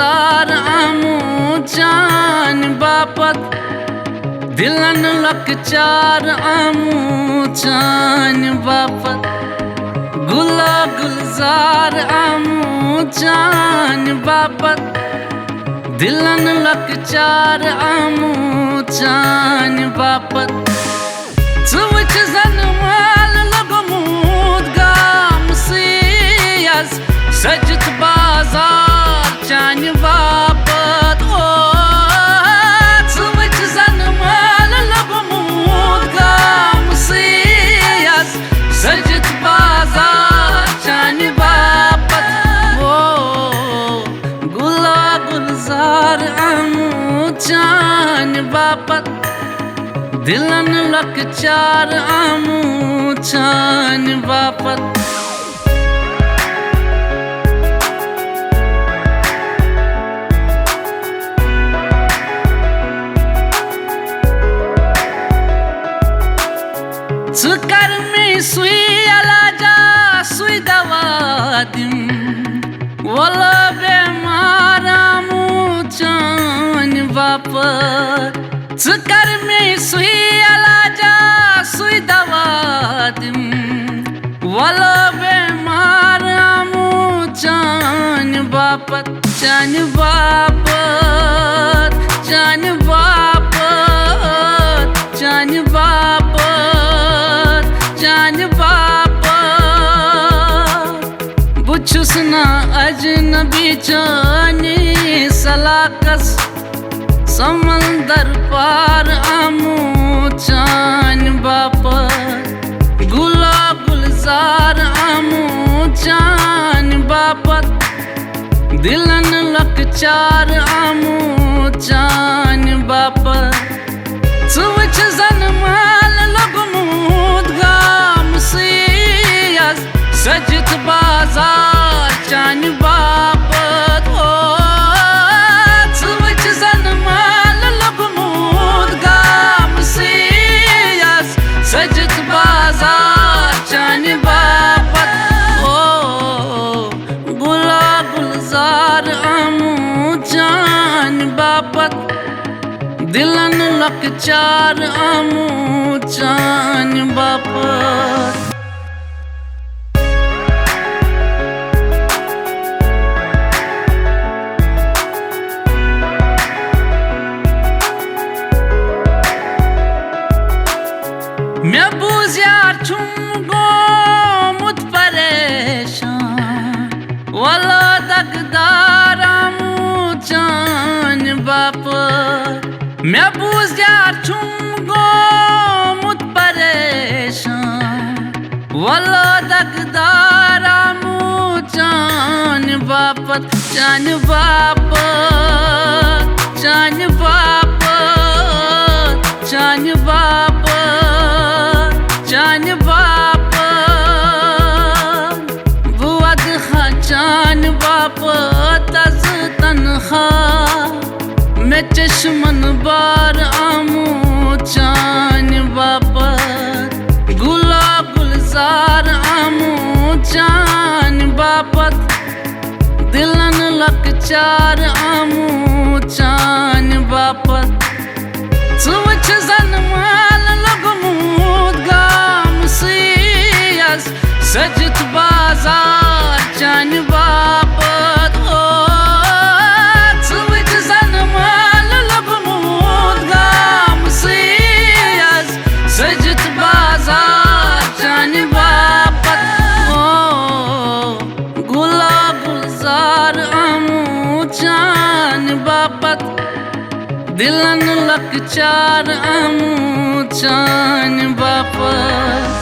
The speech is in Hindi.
गुलजार आमू चान बापत दिलन लकचार आमू चान बापत गुलजार आमू चान बापत दिलन लकचार आमू चान बापत सुवच जनमाल लगमूद गाम सियास सजत बाजार चान बापत ओ सुवच जनमाल लगमूद गाम सियास सजत बाजार चान बापत ओ गुलजार आमू चान बापत दिलन लकचार आमू चान बापत सुकर में सुई अलाजा सुई दवा दिम वला बेमार आमू चान बापत सुकर में सुई अलाजा सुई दवा दिम वला बेमार आमू चान बापत चान बापत चान बापत चान बापत चान बापत बुछुस ना अजनबी चानी सलाकस समंदर पार आमू चान बापत गुलजार आमू चान बापत दिलन लकचार आमू चान बापत सुवच जनमाल लगमूद गाम सियास सजत बाजार चान बापत ओ सुवच जनमाल लगमूद गाम सियास सजत बाजार चान बापत ओ गुलजार आमू चान बापत दिलन लकचार आमू चान बापत मैं बूझ्यार छुम गोमुत परेशान वाला दगदार आमू चान बापत मैं बूझ्यार छुम गोमुत परेशान वाला दगदार आमू चान बापत चान बापत चान बापत चान बापत चान बापत बुअद खा चान बापत अज तनखा मैं चश्मन बार आमू चान बापत गुलजार आमू चान बापत दिलन लकचार आमू चान बापत सुवच जनमाल लगमूद गाम सियास सजत बाजार चान बापत ओ सुवच जनमाल लगमूद गाम सियास सजत बाजार चान बापत ओ गुलजार आमू चान बापत दिलन लकचार आमू चान बापत।